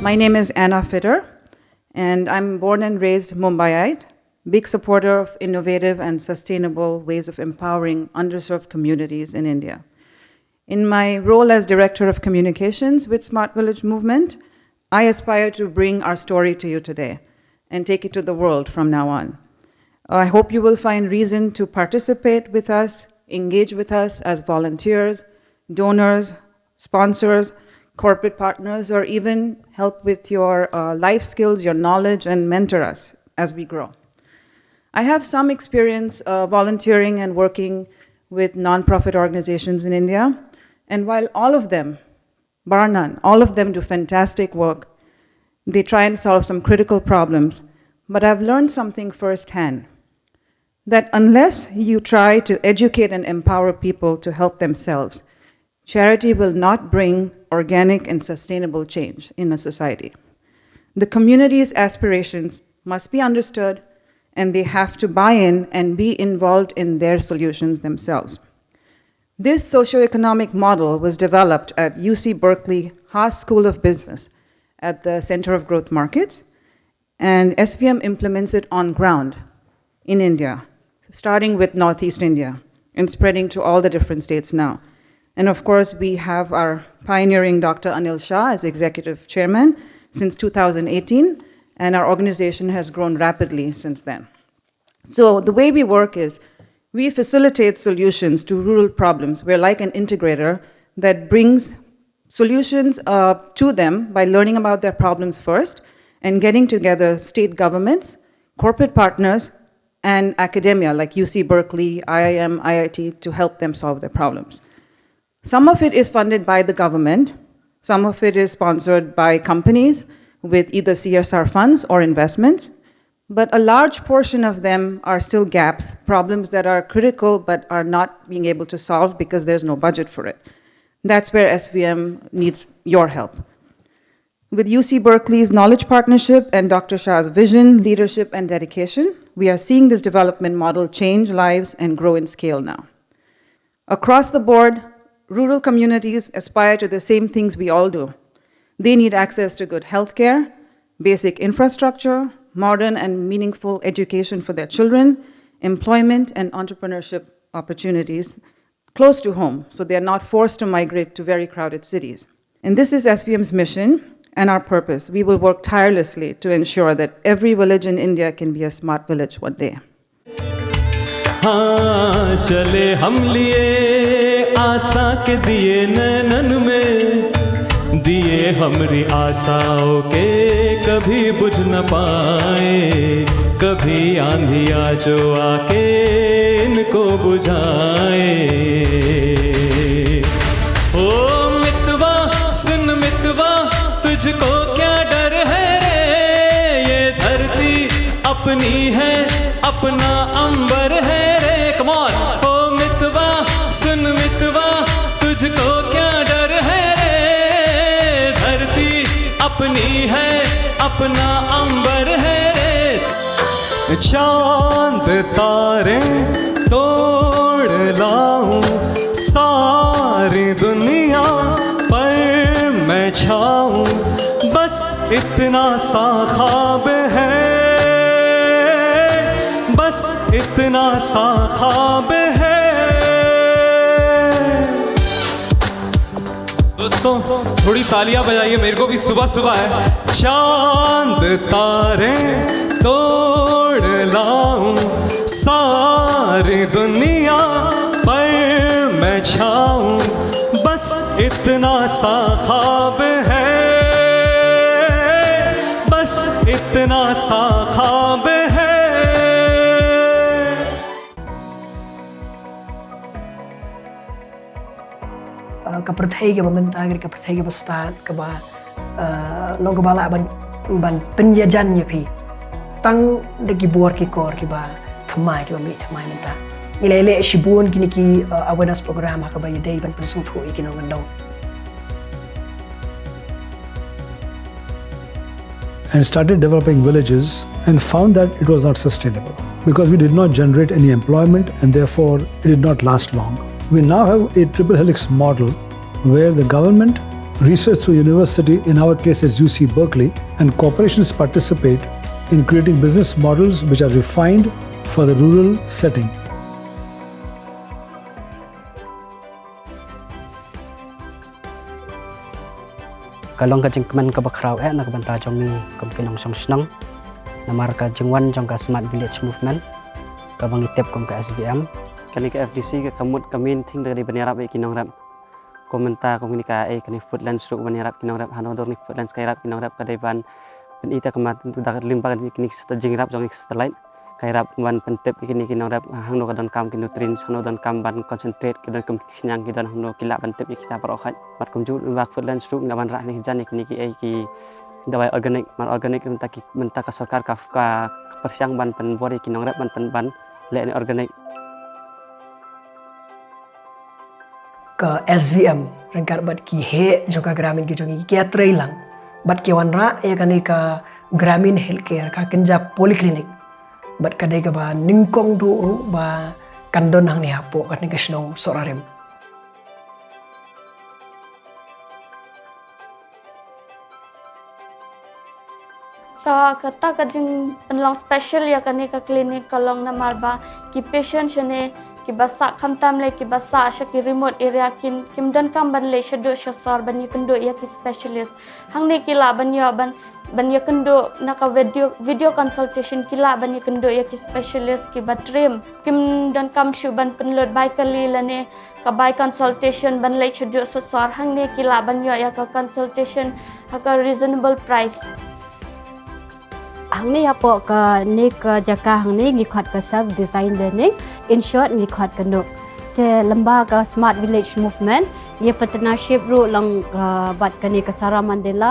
My name is Anna Fitter, and I'm born and raised Mumbaiite, big supporter of innovative and sustainable ways of empowering underserved communities in India. In my role as Director of Communications with Smart Village Movement, I aspire to bring our story to you today and take it to the world from now on. I hope you will find reason to participate with us, engage with us as volunteers, donors, sponsors, corporate partners, or even help with your life skills, your knowledge, and mentor us as we grow. I have some experience volunteering and working with nonprofit organizations in India, and while all of them, bar none, all of them do fantastic work, they try and solve some critical problems, but I've learned something firsthand, that unless you try to educate and empower people to help themselves, charity will not bring organic and sustainable change in a society. The community's aspirations must be understood, and they have to buy in and be involved in their solutions themselves. This socioeconomic model was developed at UC Berkeley Haas School of Business at the Center of Growth Markets, and SVM implements it on ground in India, starting with Northeast India and spreading to all the different states now. And of course, we have our pioneering Dr. Anil Shah as Executive Chairman since 2018, and our organization has grown rapidly since then. So the way we work is we facilitate solutions to rural problems. We're like an integrator that brings solutions to them by learning about their problems first and getting together state governments, corporate partners, and academia like UC Berkeley, IIM, IIT to help them solve their problems. Some of it is funded by the government, some of it is sponsored by companies with either CSR funds or investments, but a large portion of them are still gaps, problems that are critical but are not being able to solve because there's no budget for it. That's where SVM needs your help. With UC Berkeley's Knowledge Partnership and Dr. Shah's vision, leadership, and dedication, we are seeing this development model change lives and grow in scale now. Across the board, rural communities aspire to the same things we all do. They need access to good healthcare, basic infrastructure, modern and meaningful education for their children, employment and entrepreneurship opportunities close to home, so they're not forced to migrate to very crowded cities. And this is SVM's mission and our purpose. We will work tirelessly to ensure that every village in India can be a smart village one day. हाँ चले हम लिए आशा के दिए नैनन में, दिए हमरी आशाओं के कभी बुझ न पाए, कभी आंधिया जो आके इनको बुझाए। ओ मितवा सुन मितवा, तुझको क्या डर है रे, ये धरती अपनी है, अपना अंबर है रे। Come on. ओ मितवा सुन मितवा, तुझको क्या डर है रे, धरती अपनी है, अपना अंबर है रे। चांद तारे तोड़ लाऊं सारी दुनिया पर मैं छाऊं, बस इतना सा ख्वाब है, बस इतना सा ख्वाब है। दोस्तों थोड़ी तालियां बजाइए, मेरे को भी सुबह सुबह है। चांद तारे तोड़ लाऊं सारी दुनिया पर मैं छाऊं, बस इतना सा ख्वाब है, बस इतना सा ख्वाब है। Kaprethe ke pemerintah ke kaprethe ke pusat ke ba long kebala ban penjajan nya phi tang de ki bor ki kor ki ba thamai ki ba mi thamai menta ilele shibun kini ki awareness program ka ba yedei ban prisung tho ikino ngandong. And started developing villages and found that it was not sustainable because we did not generate any employment and therefore it did not last long. We now have a triple helix model where the government, research through university, in our case is UC Berkeley, and corporations participate in creating business models which are refined for the rural setting. Kalong ka jengkeman ka bakrau nak banta jong mi kom kinong song snang namar ka jengwan jong ka smart village movement ka bang itep kom ka SVM kani ka FDC ka kamut kamin thing dari banirap e kinong rap komenta komunika e kani foodlands ru banirap kinong rap hanodor ni foodlands kai rap kinong rap ka depan pen ita kamat tu dak limpa kini sta jengrap jong satellite kai rap ban pentep kini kinong rap hangno ka don kam kin nutrients hangno don kam ban concentrate ki don kum khnyang ki don hangno kila pentep kita parokhat mat kum ju bak foodlands ru ngaban ra ni jan ni ki e ki dawai organic mar organic menta ka sarkar ka persiang ban pen bori kinong rap ban pen ban le ni organic ka SVM rengkar bat ki he joka gramin ki jongi ki trailang bat ki wanra ya kani ka gramin healthcare ka kenja poliklinik bat kadai ka ba ningkong du ba kandon hang ni hapo kat ni kasnong sorarem ka kata ka jing penlong special ya kani ka klinik kalong namar ba ki patient shane ki basa khamtam le ki basa sha ki remote area kim don kam ban le shado shasar ban ni kendo ya ki specialist hang ne ki la ban ya kendo na ka video consultation ki la ban ni kendo ya ki specialist ki batrim kim don kam shu ban penlot bai kali la ne ka bai consultation ban le shado shasar hang ne ki la ban ya ka consultation ha ka reasonable price hang ni apo ka ni ka jaka hang ni ngikhat ka self design learning in short ngikhat ka no te lembaga smart village movement ye partnership ru lang bat ka ni ka Sara Mandela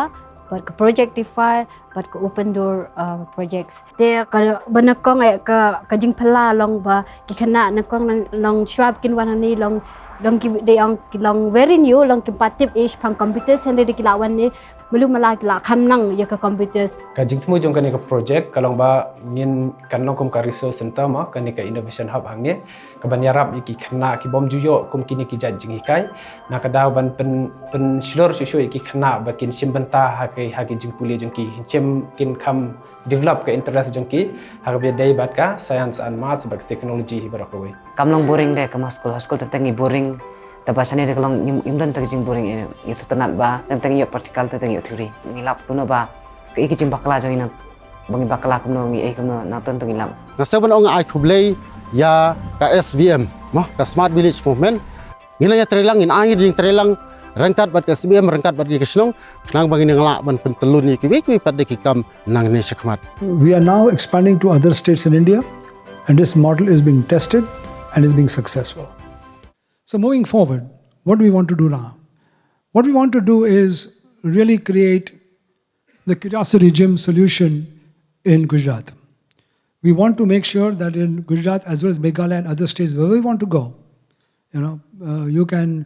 bat ka projectify bat ka open door projects te ka banakong ka jing phala long ba ki khana nakong long swab kin wan ni long ki de ang long very new long ki patip is from computers hande de kilawan ni belum malaki la khamnang ya ka computers ka jingtmu jong kani ka project kalong ba ngin kanong kum ka research center ma kani ka innovation hub hangne ka banyarap ki khana ki bom juyo kum kini ki jajing kai na ka daw ban pen shlor shu ki khana ba kin simbanta ha ki jingpuli jong ki chem kin kam develop ka interest jong ki ha be dai bat ka science and maths ba technology hi barakoi kamlong boring de ka school tetengi boring tapasane de kalong imdan tak jing boring e sutanat ba tentang yo practical tentang yo theory ngilap puno ba ke iki jing bakla jang ina bangi bakla kuno ngi e kuno na ton ngilap na seven ong ai khublei ya ka SVM mo ka smart village movement ngila ya trelang in angin ding trelang rangkat bat ka SVM rangkat bat ki kesnong nang bangi ngla ban pentelun ni ki wi pat de ki kam nang ne shakmat. We are now expanding to other states in India, and this model is being tested and is being successful. So moving forward, what do we want to do now? What we want to do is really create the curiosity gym solution in Gujarat. We want to make sure that in Gujarat as well as Meghalaya and other states where we want to go, you can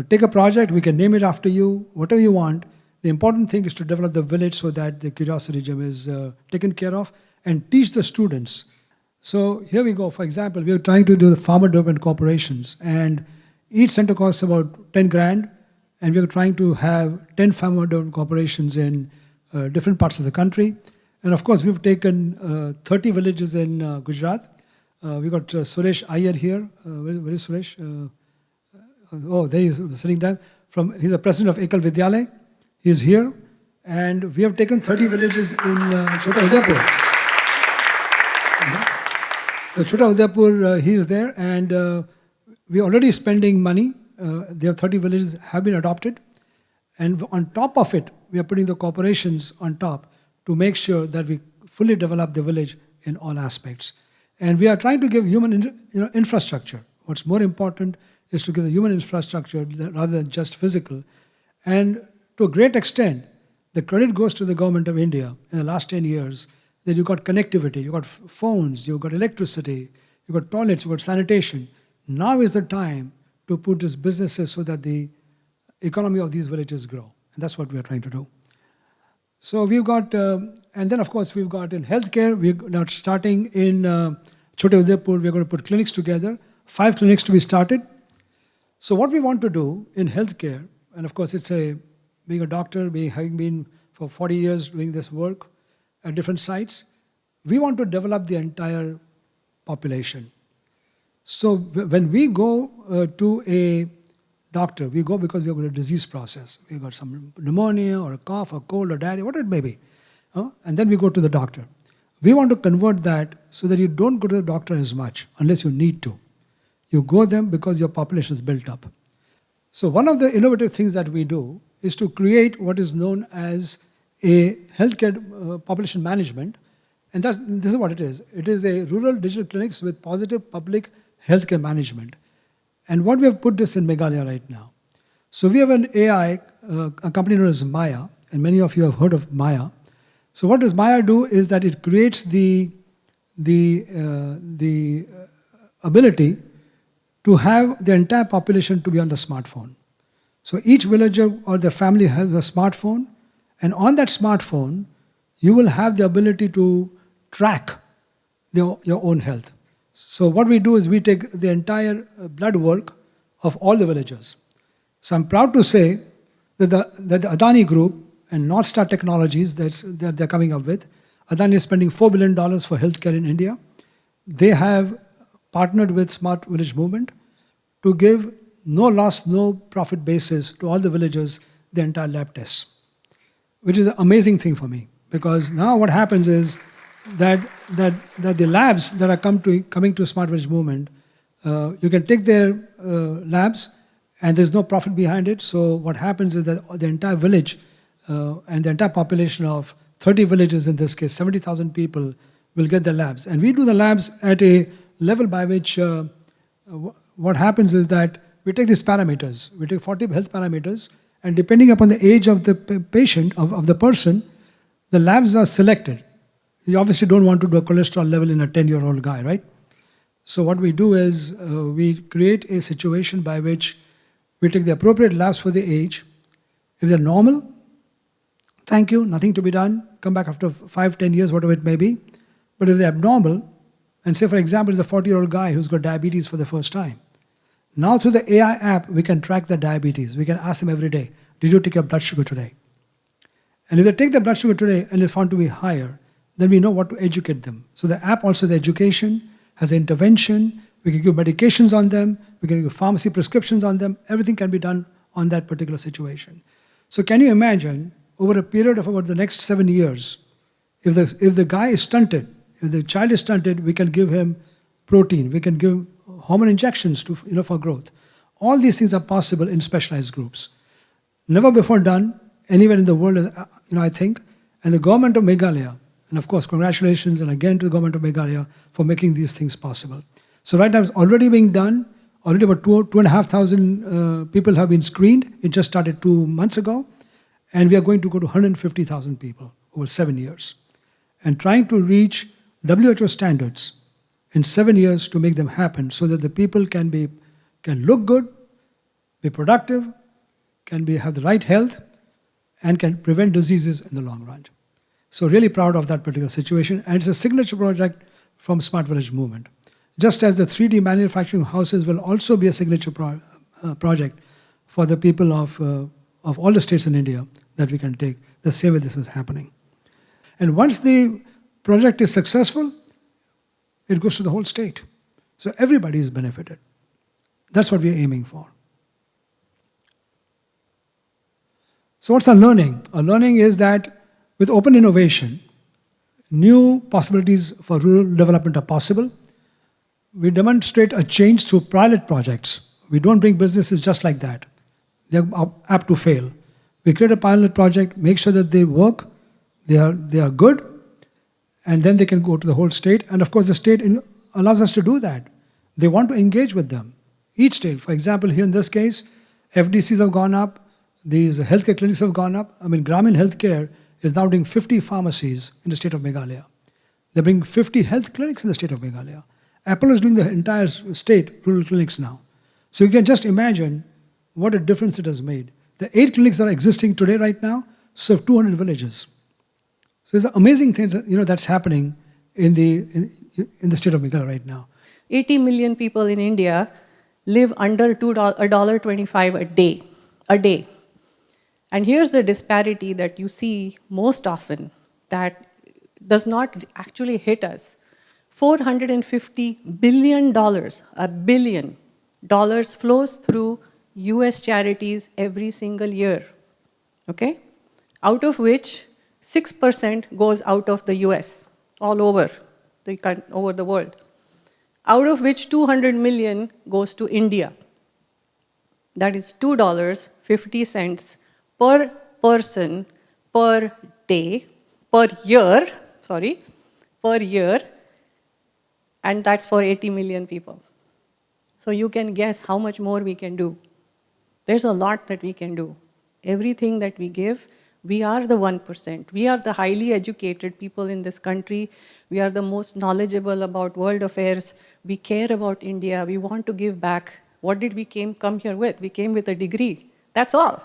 take a project, we can name it after you, whatever you want. The important thing is to develop the village so that the curiosity gym is taken care of and teach the students. So here we go. For example, we are trying to do the farmer development corporations, and each center costs about 10 grand, and we are trying to have 10 farmer development corporations in different parts of the country. And of course, we've taken 30 villages in Gujarat. We got Suresh Iyer here. Where is Suresh? There he is sitting down. He's the president of Ekal Vidyalay. He is here. And we have taken 30 villages in Chota Udaipur. So Chota Udaipur, he is there, and we're already spending money. There 30 villages have been adopted. And on top of it, we are putting the corporations on top to make sure that we fully develop the village in all aspects. And we are trying to give human infrastructure. What's more important is to give the human infrastructure rather than just physical. And to a great extent, the credit goes to the government of India in the last 10 years. That you've got connectivity, you've got phones, you've got electricity, you've got toilets, you've got sanitation. Now is the time to put these businesses so that the economy of these villages grow. And that's what we are trying to do. So we've got, and then of course we've got in healthcare, we're now starting in Chota Udaipur, we're going to put clinics together, 5 clinics to be started. So what we want to do in healthcare, and of course it's a being a doctor, having been for 40 years doing this work at different sites, we want to develop the entire population. So when we go to a doctor, we go because we have got a disease process. We've got some pneumonia or a cough or cold or diarrhea, whatever it may be. And then we go to the doctor. We want to convert that so that you don't go to the doctor as much unless you need to. You go there because your population is built up. So one of the innovative things that we do is to create what is known as a healthcare population management. And this is what it is. It is a rural digital clinics with positive public healthcare management. And what we have put this in Meghalaya right now. So we have an AI, a company known as Maya, and many of you have heard of Maya. So what does Maya do is that it creates the ability to have the entire population to be on the smartphone. So each villager or their family has a smartphone, and on that smartphone, you will have the ability to track your own health. So what we do is we take the entire blood work of all the villagers. So I'm proud to say that the Adani Group and North Star Technologies that they're coming up with, Adani is spending $4 billion for healthcare in India. They have partnered with Smart Village Movement to give no loss, no profit basis to all the villagers the entire lab tests, which is an amazing thing for me, because now what happens is that the labs that are coming to Smart Village Movement, you can take their labs and there's no profit behind it. So what happens is that the entire village and the entire population of 30 villages, in this case 70,000 people, will get the labs. And we do the labs at a level by which what happens is that we take these parameters, we take 40 health parameters, and depending upon the age of the patient, of the person, the labs are selected. You obviously don't want to do a cholesterol level in a 10-year-old guy, right? So what we do is we create a situation by which we take the appropriate labs for the age. If they're normal, thank you, nothing to be done. Come back after 5-10 years, whatever it may be. But if they're abnormal, and say for example, it's a 40-year-old guy who's got diabetes for the first time. Now through the AI app, we can track the diabetes. We can ask them every day, did you take your blood sugar today? And if they take the blood sugar today and it's found to be higher, then we know what to educate them. So the app also has education, has intervention, we can give medications on them, we can give pharmacy prescriptions on them, everything can be done on that particular situation. So can you imagine, over a period of about the next 7 years, if the guy is stunted, if the child is stunted, we can give him protein, we can give hormone injections for growth. All these things are possible in specialized groups. Never before done anywhere in the world, I think, and the government of Meghalaya, and of course, congratulations, and again to the government of Meghalaya for making these things possible. So right now it's already being done. Already about 2,500 people have been screened. It just started 2 months ago. And we are going to go to 150,000 people over 7 years. And trying to reach WHO standards in 7 years to make them happen so that the people can look good, be productive, have the right health, and can prevent diseases in the long run. So really proud of that particular situation. And it's a signature project from Smart Village Movement. Just as the 3D manufacturing houses will also be a signature project for the people of all the states in India that we can take, the same way this is happening. And once the project is successful, it goes to the whole state. So everybody is benefited. That's what we're aiming for. So what's our learning? Our learning is that with open innovation, new possibilities for rural development are possible. We demonstrate a change through pilot projects. We don't bring businesses just like that. They're apt to fail. We create a pilot project, make sure that they work, they are good, and then they can go to the whole state. And of course, the state allows us to do that. They want to engage with them. Each state, for example, here in this case, FDCs have gone up, these healthcare clinics have gone up. I mean, Grameen Healthcare is now doing 50 pharmacies in the state of Meghalaya. They bring 50 health clinics in the state of Meghalaya. Apple is doing the entire state rural clinics now. So you can just imagine what a difference it has made. The 8 clinics that are existing today right now serve 200 villages. So there's amazing things that's happening in the state of Meghalaya right now. 80 million people in India live under $1.25 a day. And here's the disparity that you see most often that does not actually hit us. $450 billion, $1 billion flows through US charities every single year, okay? Out of which 6% goes out of the US, all over the world. Out of which 200 million goes to India. That is $2.50 per person per day, per year, and that's for 80 million people. So you can guess how much more we can do. There's a lot that we can do. Everything that we give, we are the 1%. We are the highly educated people in this country. We are the most knowledgeable about world affairs. We care about India. We want to give back. What did we come here with? We came with a degree. That's all.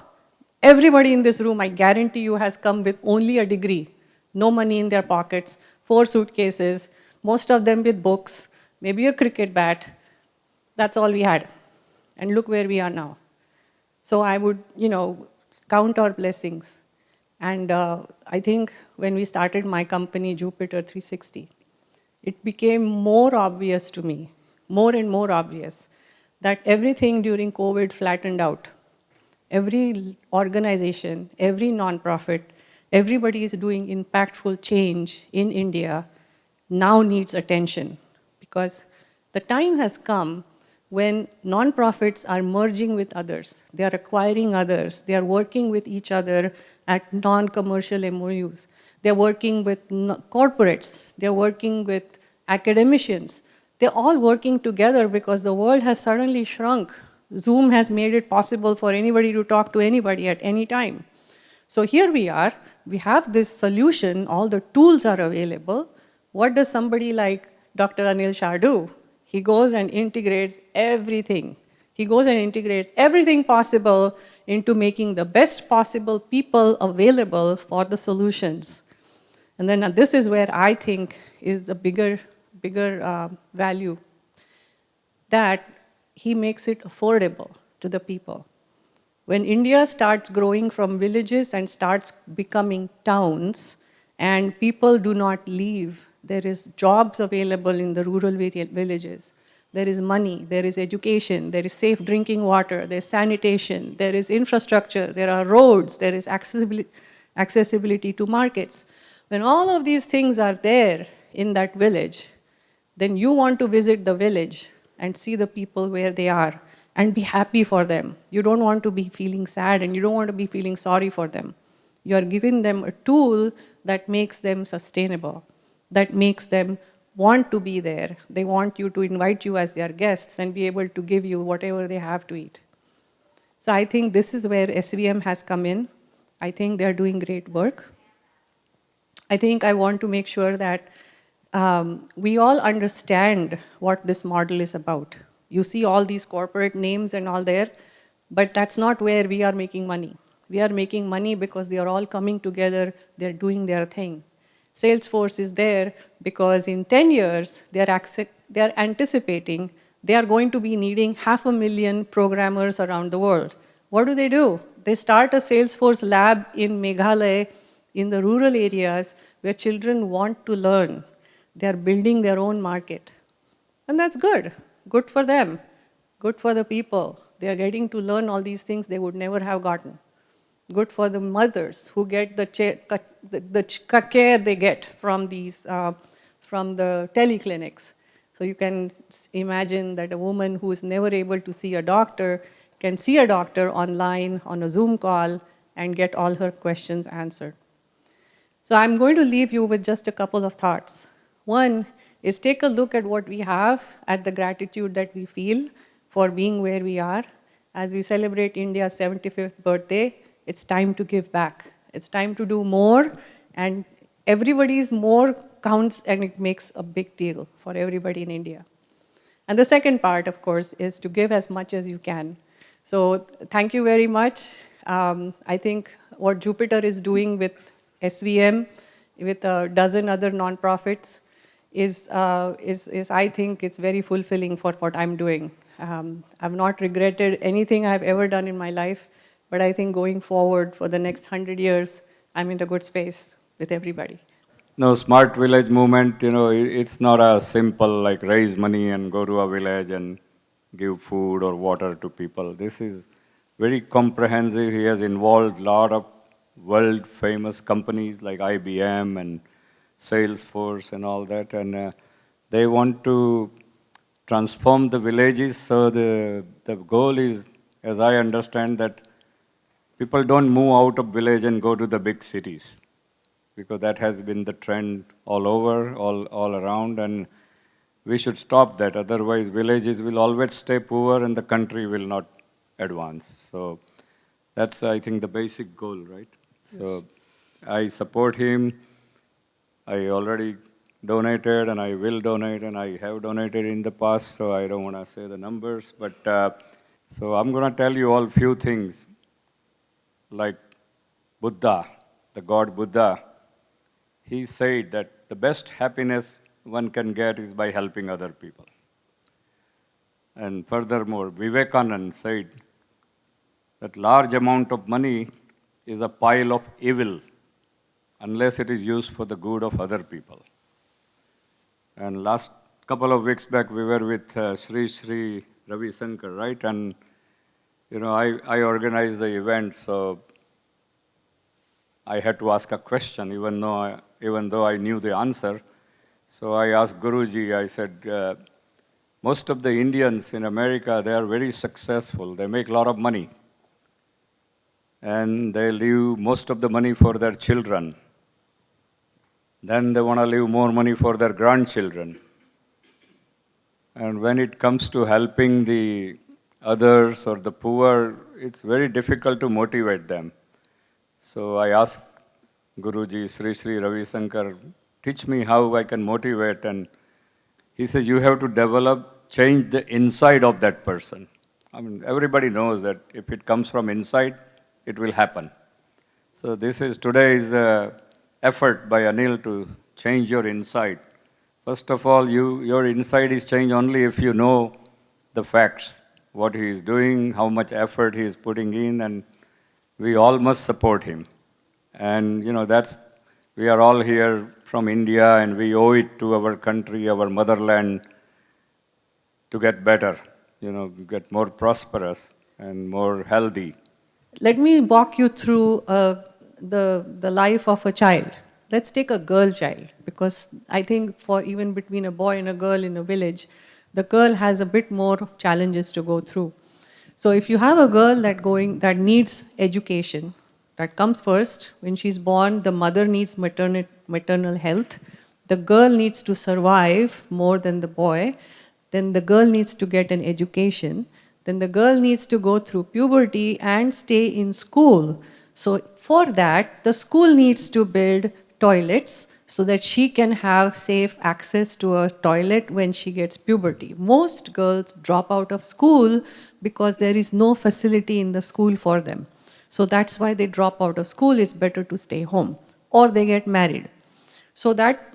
Everybody in this room, I guarantee you, has come with only a degree. No money in their pockets, 4 suitcases, most of them with books, maybe a cricket bat. That's all we had. And look where we are now. So I would, count our blessings. And I think when we started my company, Jupiter 360, it became more obvious to me, more and more obvious, that everything during COVID flattened out. Every organization, every nonprofit, everybody is doing impactful change in India now needs attention, because the time has come when nonprofits are merging with others, they are acquiring others, they are working with each other at non-commercial MOUs, they're working with corporates, they're working with academicians, they're all working together because the world has suddenly shrunk. Zoom has made it possible for anybody to talk to anybody at any time. So here we are, we have this solution, all the tools are available. What does somebody like Dr. Anil Shah do? He goes and integrates everything. He goes and integrates everything possible into making the best possible people available for the solutions. And then this is where I think is the bigger value, that he makes it affordable to the people. When India starts growing from villages and starts becoming towns, and people do not leave, there is jobs available in the rural villages. There is money, there is education, there is safe drinking water, there is sanitation, there is infrastructure, there are roads, there is accessibility to markets. When all of these things are there in that village, then you want to visit the village and see the people where they are and be happy for them. You don't want to be feeling sad and you don't want to be feeling sorry for them. You are giving them a tool that makes them sustainable, that makes them want to be there. They want you to invite you as their guests and be able to give you whatever they have to eat. So I think this is where SVM has come in. I think they're doing great work. I think I want to make sure that we all understand what this model is about. You see all these corporate names and all there, but that's not where we are making money. We are making money because they are all coming together, they're doing their thing. Salesforce is there because in 10 years, they're anticipating they are going to be needing 500,000 programmers around the world. What do? They start a Salesforce lab in Meghalaya, in the rural areas where children want to learn. They're building their own market. And that's good. Good for them. Good for the people. They're getting to learn all these things they would never have gotten. Good for the mothers who get the care they get from from the teleclinics. So you can imagine that a woman who is never able to see a doctor can see a doctor online on a Zoom call and get all her questions answered. So I'm going to leave you with just a couple of thoughts. One is take a look at what we have, at the gratitude that we feel for being where we are. As we celebrate India's 75th birthday, it's time to give back. It's time to do more, and everybody's more counts, and it makes a big deal for everybody in India. And the second part, of course, is to give as much as you can. So thank you very much. I think what Jupiter is doing with SVM, with a dozen other nonprofits, is I think it's very fulfilling for what I'm doing. I've not regretted anything I've ever done in my life. But I think going forward for the next 100 years, I'm in a good space with everybody. No, smart village movement, it's not a simple like raise money and go to a village and give food or water to people. This is very comprehensive. He has involved a lot of world famous companies like IBM and Salesforce and all that. And they want to transform the villages. So the goal is, as I understand, that people don't move out of village and go to the big cities, because that has been the trend all over, all around, and we should stop that. Otherwise, villages will always stay poor and the country will not advance. So that's, I think, the basic goal, right? Yes. So I support him. I already donated and I will donate, and I have donated in the past, so I don't want to say the numbers. But so I'm going to tell you all few things. Like Buddha, the god Buddha, he said that the best happiness one can get is by helping other people. And furthermore, Vivekananda said that large amount of money is a pile of evil unless it is used for the good of other people. And last couple of weeks back, we were with Sri Ravi Shankar, right? And I organized the event, so I had to ask a question, even though I knew the answer. So I asked Guruji, I said, most of the Indians in America, they are very successful. They make a lot of money. And they leave most of the money for their children. Then they want to leave more money for their grandchildren. And when it comes to helping the others or the poor, it's very difficult to motivate them. So I asked Guruji, Sri Ravi Shankar, teach me how I can motivate. And he said, you have to change the inside of that person. I mean, everybody knows that if it comes from inside, it will happen. So this is today's effort by Anil to change your inside. First of all, your inside is changed only if you know the facts, what he is doing, how much effort he is putting in, and we all must support him. And we are all here from India, and we owe it to our country, our motherland, to get better, get more prosperous and more healthy. Let me walk you through the life of a child. Let's take a girl child, because I think for even between a boy and a girl in a village, the girl has a bit more challenges to go through. So if you have a girl that needs education, that comes first. When she's born, the mother needs maternal health. The girl needs to survive more than the boy. Then the girl needs to get an education. Then the girl needs to go through puberty and stay in school. So for that, the school needs to build toilets so that she can have safe access to a toilet when she gets puberty. Most girls drop out of school because there is no facility in the school for them. So that's why they drop out of school. It's better to stay home, or they get married. So that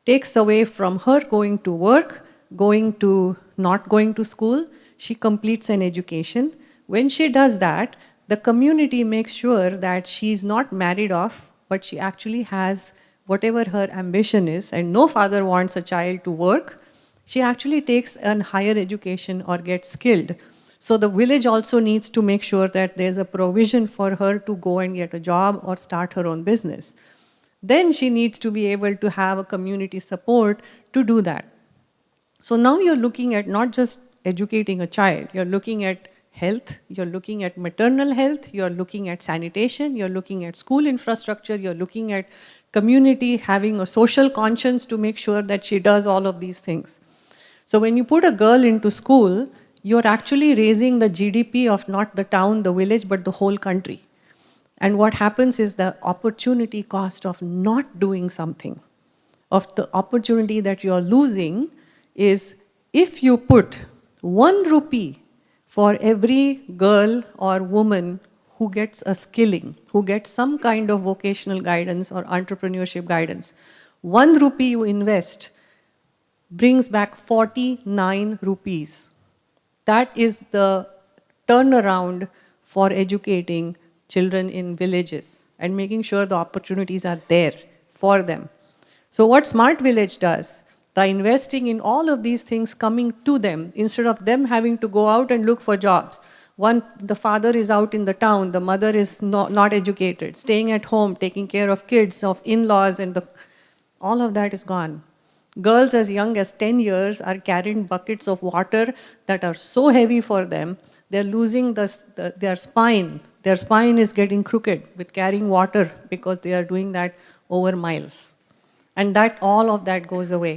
takes away from her going to work, not going to school. She completes an education. When she does that, the community makes sure that she's not married off, but she actually has whatever her ambition is, and no father wants a child to work. She actually takes a higher education or gets skilled. So the village also needs to make sure that there's a provision for her to go and get a job or start her own business. Then she needs to be able to have a community support to do that. So now you're looking at not just educating a child, you're looking at health, you're looking at maternal health, you're looking at sanitation, you're looking at school infrastructure, you're looking at community having a social conscience to make sure that she does all of these things. So when you put a girl into school, you're actually raising the GDP of not the town, the village, but the whole country. And what happens is the opportunity cost of not doing something, of the opportunity that you're losing, is if you put 1 rupee for every girl or woman who gets a skilling, who gets some kind of vocational guidance or entrepreneurship guidance, 1 rupee you invest brings back 49 rupees. That is the turnaround for educating children in villages and making sure the opportunities are there for them. So what Smart Village does, by investing in all of these things coming to them, instead of them having to go out and look for jobs. The father is out in the town, the mother is not educated, staying at home, taking care of kids, of in-laws, and all of that is gone. Girls as young as 10 years are carrying buckets of water that are so heavy for them, they're losing their spine. Their spine is getting crooked with carrying water because they are doing that over miles. And all of that goes away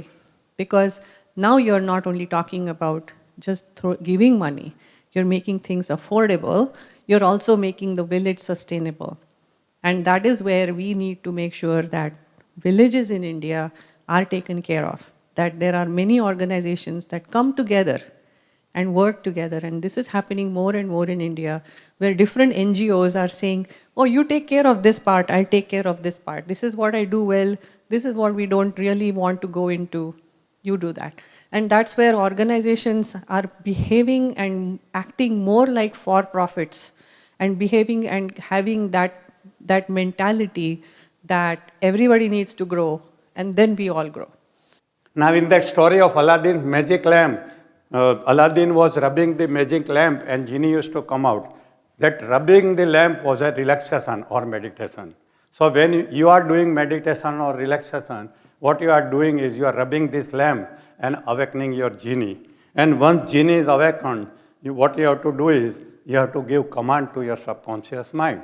because now you're not only talking about just giving money, you're making things affordable, you're also making the village sustainable. And that is where we need to make sure that villages in India are taken care of, that there are many organizations that come together and work together. And this is happening more and more in India, where different NGOs are saying, oh, you take care of this part, I'll take care of this part. This is what I do well, this is what we don't really want to go into, you do that. And that's where organizations are behaving and acting more like for-profits and behaving and having that mentality that everybody needs to grow and then we all grow. Now in that story of Aladdin's magic lamp, Aladdin was rubbing the magic lamp and genie used to come out. That rubbing the lamp was a relaxation or meditation. So when you are doing meditation or relaxation, what you are doing is you are rubbing this lamp and awakening your genie. And once genie is awakened, what you have to do is you have to give command to your subconscious mind.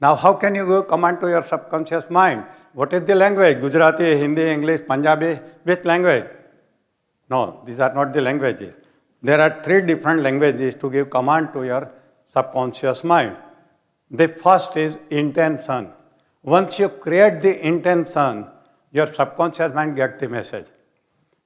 Now how can you give command to your subconscious mind? What is the language? Gujarati, Hindi, English, Punjabi? Which language? No, these are not the languages. There are 3 different languages to give command to your subconscious mind. The first is intention. Once you create the intention, your subconscious mind gets the message.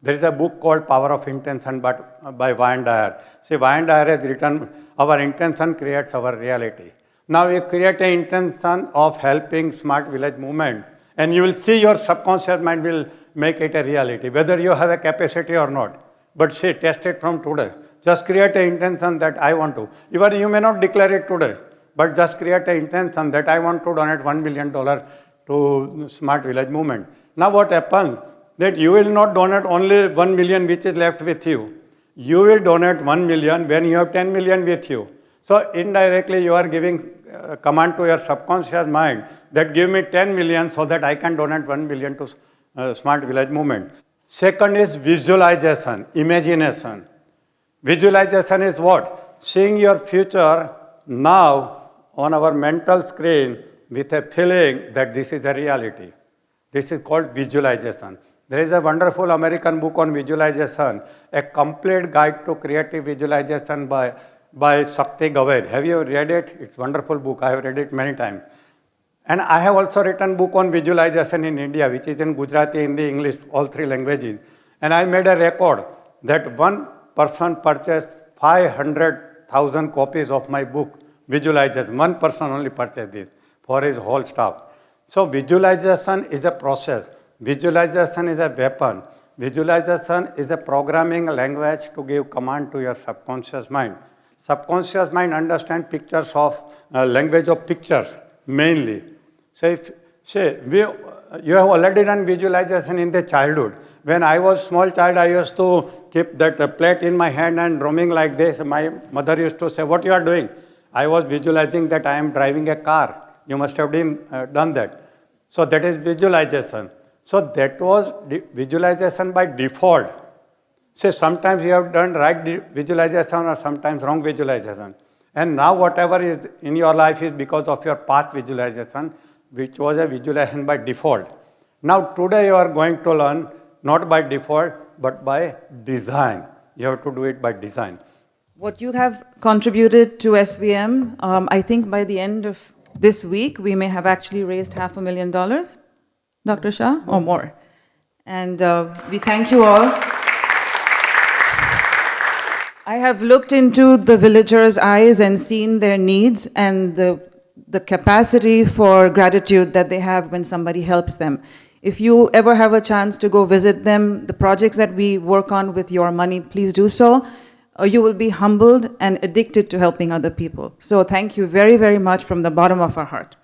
There is a book called Power of Intention by Wayne Dyer. See, Wayne Dyer has written, our intention creates our reality. Now you create an intention of helping Smart Village movement, and you will see your subconscious mind will make it a reality, whether you have a capacity or not. But see, test it from today. Just create an intention that I want to. Even you may not declare it today, but just create an intention that I want to donate $1 million to Smart Village movement. Now what happens? That you will not donate only 1 million which is left with you. You will donate 1 million when you have 10 million with you. So indirectly you are giving command to your subconscious mind that give me 10 million so that I can donate 1 million to Smart Village movement. Second is visualization, imagination. Visualization is what? Seeing your future now on our mental screen with a feeling that this is a reality. This is called visualization. There is a wonderful American book on visualization, a complete guide to creative visualization by Shakti Gavaid. Have you read it? It's a wonderful book. I have read it many times. And I have also written a book on visualization in India, which is in Gujarati, Hindi, English, all 3 languages. And I made a record that one person purchased 500,000 copies of my book, Visualization. One person only purchased this for his whole staff. So visualization is a process. Visualization is a weapon. Visualization is a programming language to give command to your subconscious mind. Subconscious mind understands pictures of language of pictures mainly. So you have already done visualization in the childhood. When I was small child, I used to keep that plate in my hand and roaming like this. My mother used to say, what you are doing? I was visualizing that I am driving a car. You must have done that. So that is visualization. So that was visualization by default. Say sometimes you have done right visualization or sometimes wrong visualization. And now whatever is in your life is because of your past visualization, which was a visualization by default. Now today you are going to learn not by default, but by design. You have to do it by design. What you have contributed to SVM, I think by the end of this week, we may have actually raised $500,000, Dr. Shah, or more. And we thank you all. I have looked into the villagers' eyes and seen their needs and the capacity for gratitude that they have when somebody helps them. If you ever have a chance to go visit them, the projects that we work on with your money, please do so. or you will be humbled and addicted to helping other people. So thank you very, very much from the bottom of our heart.